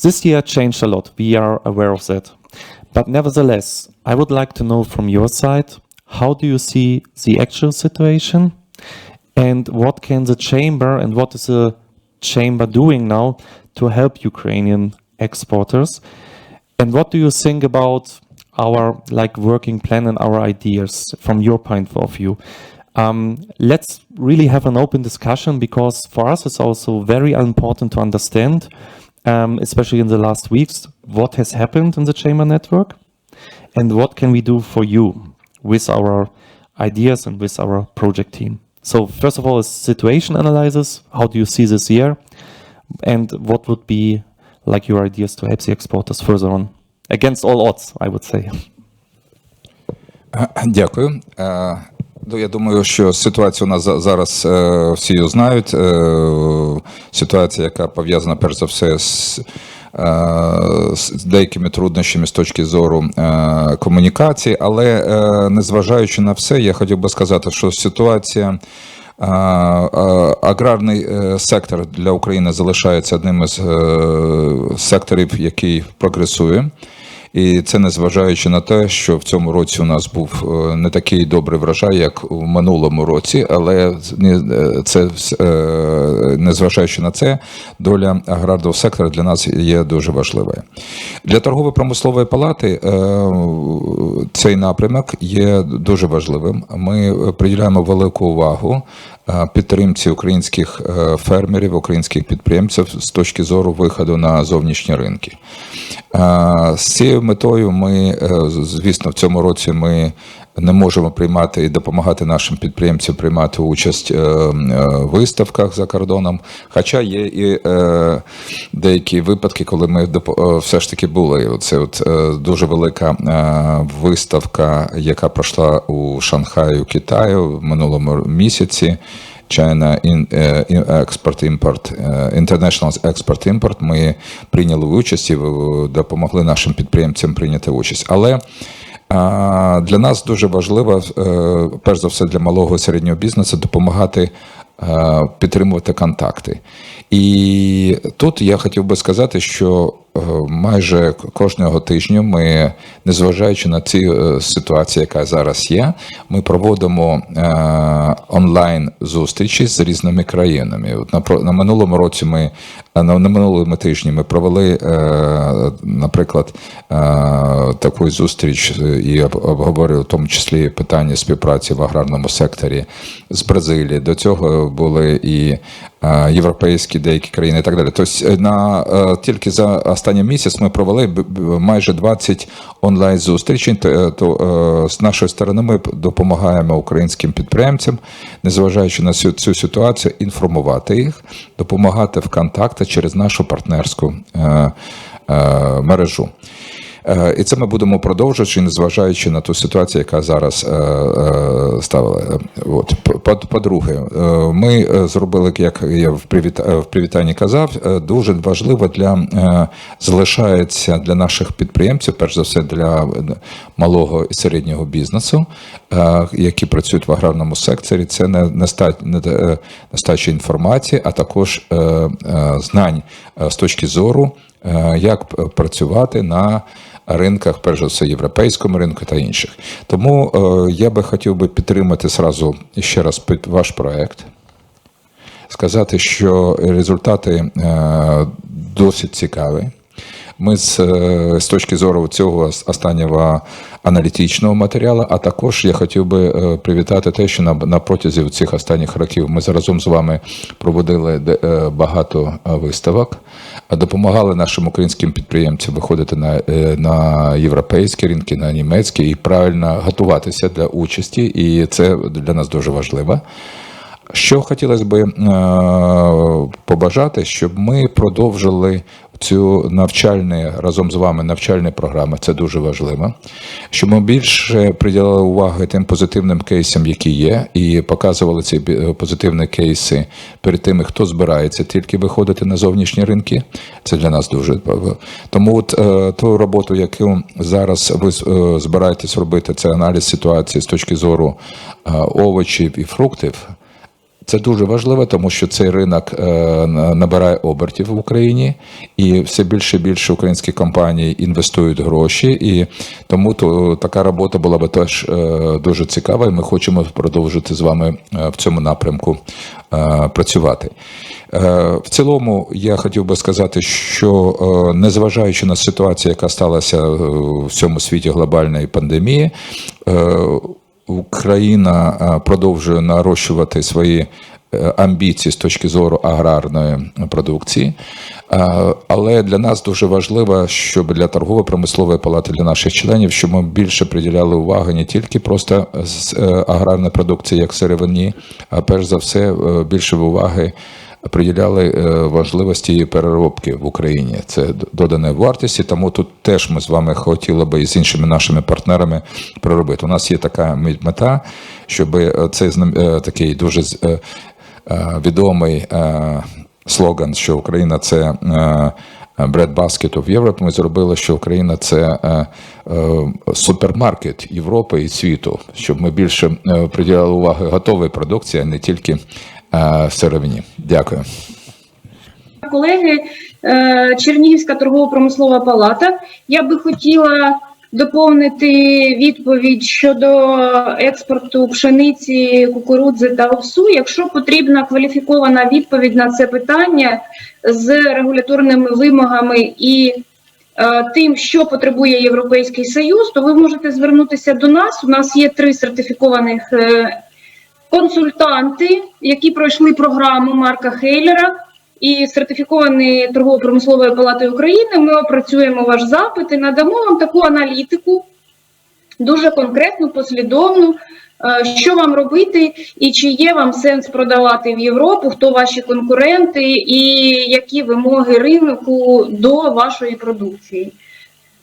This year changed a lot. We are aware of that. But nevertheless, I would like to know from your side, how do you see the actual situation? And what can the chamber and what is the chamber doing now to help Ukrainian exporters? And what do you think about our working plan and our ideas from your point of view? Let's really have an open discussion, because for us it's also very important to understand, especially in the last weeks, what has happened in the chamber network and what can we do for you with our ideas and with our project team. So first of all, is situation analysis. How do you see this year? And what would be your ideas to help the exporters further on? Against all odds, I would say. Дякую. Я думаю, що ситуацію у нас зараз всі її знають. Ситуація, яка пов'язана перш за все з деякими труднощами з точки зору комунікації, але незважаючи на все, я хотів би сказати, що ситуація, аграрний сектор для України залишається одним із секторів, який прогресує. І це незважаючи на те, що в цьому році у нас був не такий добрий врожай, як у минулому році, але це, незважаючи на це, доля аграрного сектора для нас є дуже важливою. Для торгово-промислової палати цей напрямок є дуже важливим. Ми приділяємо велику увагу підтримці українських фермерів, українських підприємців з точки зору виходу на зовнішні ринки. З цією метою ми, звісно, в цьому році ми не можемо приймати і допомагати нашим підприємцям приймати участь в виставках за кордоном, хоча є і деякі випадки, коли ми все ж таки були. Це дуже велика виставка, яка пройшла у Шанхаї, Китаю в минулому місяці. China Export-Import, International Export-Import, ми прийняли участь і допомогли нашим підприємцям прийняти участь. Але для нас дуже важливо, перш за все для малого і середнього бізнесу, допомагати підтримувати контакти. І тут я хотів би сказати, що майже кожного тижня ми, незважаючи на ці ситуації, яка зараз є, ми проводимо онлайн-зустрічі з різними країнами. На минулому році на минулому тижні ми провели, наприклад, таку зустріч і обговорювали в тому числі питання співпраці в аграрному секторі з Бразилії. До цього були і європейські деякі країни і так далі. Тобто тільки за останній місяць ми провели майже 20 онлайн-зустрічей. З нашої сторони ми допомагаємо українським підприємцям, незважаючи на цю ситуацію, інформувати їх, допомагати в контакти через нашу партнерську мережу. І це ми будемо продовжувати, незважаючи на ту ситуацію, яка зараз стала. От. По-друге, ми зробили, як я в привітанні казав, дуже важливо залишається для наших підприємців, перш за все для малого і середнього бізнесу, які працюють в аграрному секторі. Це нестача інформації, а також знань з точки зору, як працювати на ринках, перш за все, європейському ринку та інших. Тому я би хотів підтримати зразу ще раз ваш проект, сказати, що результати досить цікаві. Ми з точки зору цього останнього аналітичного матеріалу, а також я хотів би привітати те, що на протязі цих останніх років ми разом з вами проводили багато виставок, допомагали нашим українським підприємцям виходити на європейські ринки, на німецькі і правильно готуватися для участі, і це для нас дуже важливо. Що хотілося б побажати, щоб ми продовжили цю разом з вами навчальні програми, це дуже важливо, щоб ми більше приділяли уваги тим позитивним кейсам, які є, і показували ці позитивні кейси перед тими, хто збирається тільки виходити на зовнішні ринки. Це для нас дуже важливо. Тому ту роботу, яку зараз ви збираєтесь робити, це аналіз ситуації з точки зору овочів і фруктів. Це дуже важливо, тому що цей ринок набирає обертів в Україні, і все більше і більше українські компанії інвестують гроші, і тому така робота була б теж дуже цікава, і ми хочемо продовжити з вами в цьому напрямку працювати. В цілому, я хотів би сказати, що незважаючи на ситуацію, яка сталася в цьому світі глобальної пандемії, Україна продовжує нарощувати свої амбіції з точки зору аграрної продукції, але для нас дуже важливо, щоб для торгово-промислової палати, для наших членів, щоб ми більше приділяли уваги не тільки просто аграрної продукції, як сировині, а перш за все більше уваги приділяли важливості її переробки в Україні. Це доданої вартості, тому тут теж ми з вами хотіли би і з іншими нашими партнерами проробити. У нас є така мета, щоб цей такий дуже відомий слоган, що Україна – це bread basket of Europe, ми зробили, що Україна – це супермаркет Європи і світу, щоб ми більше приділяли уваги готовій продукції, а не тільки сировині. Дякую. Колеги, Чернігівська торгово-промислова палата. Я би хотіла доповнити відповідь щодо експорту пшениці, кукурудзи та овсу. Якщо потрібна кваліфікована відповідь на це питання з регуляторними вимогами і тим, що потребує Європейський Союз, то ви можете звернутися до нас. У нас є 3 сертифікованих консультанти, які пройшли програму Марка Хейлера і сертифіковані Торгово-промисловою палатою України. Ми опрацюємо ваш запит і надамо вам таку аналітику, дуже конкретну, послідовну, що вам робити і чи є вам сенс продавати в Європу, хто ваші конкуренти і які вимоги ринку до вашої продукції.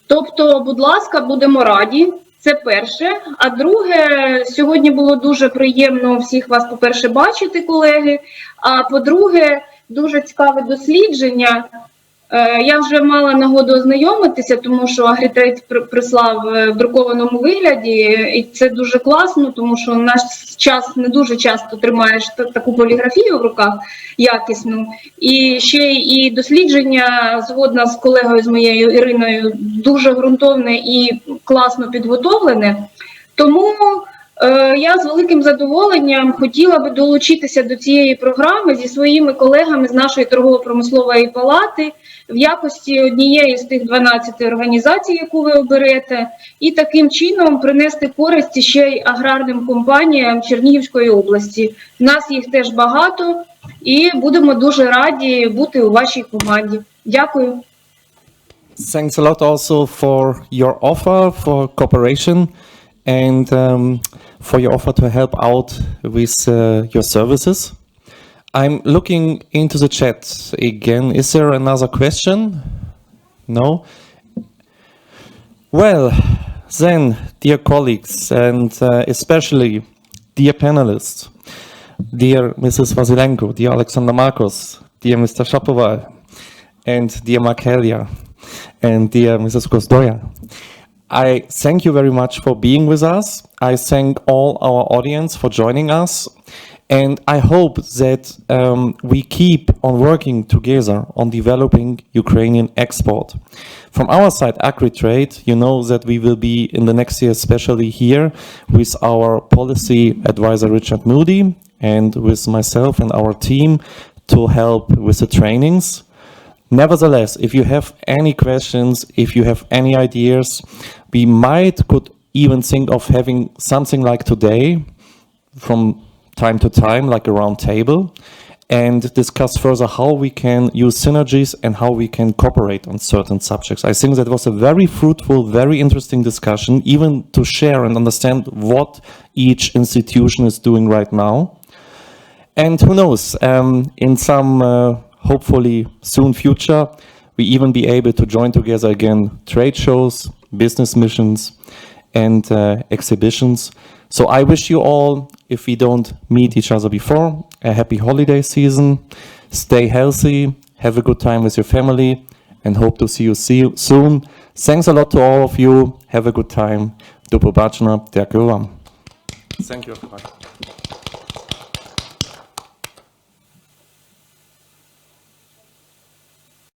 Тобто, будь ласка, будемо раді. Це перше. А друге, сьогодні було дуже приємно всіх вас, по-перше, бачити, колеги. А по-друге, дуже цікаве дослідження. Я вже мала нагоду ознайомитися, тому що Агрітрейд прислав в друкованому вигляді, і це дуже класно, тому що в наш час не дуже часто тримаєш таку поліграфію в руках якісну. І ще і дослідження, згодна з колегою з моєю Іриною, дуже ґрунтовне і класно підготовлене. Тому я з великим задоволенням хотіла би долучитися до цієї програми зі своїми колегами з нашої торгово-промислової палати в якості однієї з тих 12 організацій, яку ви оберете, і таким чином принести користь ще й аграрним компаніям Чернігівської області. У нас їх теж багато, і будемо дуже раді бути у вашій команді. Дякую. Thanks a lot also for your offer for cooperation and for your offer to help out with your services. I'm looking into the chat again. Is there another question? No? Well, then, dear colleagues, and especially dear panelists, dear Mrs. Vasilenko, dear Alexander Marcos, dear Mr. Shapoval, and dear Mark Helia, and dear Mrs. Gosdoya, I thank you very much for being with us. I thank all our audience for joining us. And I hope that we keep on working together on developing Ukrainian export. From our side, AgriTrade, you know that we will be in the next year, especially here, with our policy advisor Richard Moody and with myself and our team to help with the trainings. Nevertheless, if you have any questions, if you have any ideas, we could even think of having something like today from time to time, like a round table, and discuss further how we can use synergies and how we can cooperate on certain subjects. I think that was a very fruitful, very interesting discussion, even to share and understand what each institution is doing right now. And who knows, in some hopefully soon future, we even be able to join together again trade shows, business missions, and exhibitions. So I wish you all, if we don't meet each other before, a happy holiday season. Stay healthy, have a good time with your family, and hope to see you soon. Thanks a lot to all of you. Have a good time. Do pobачення. Дякую вам. Thank you. Bye.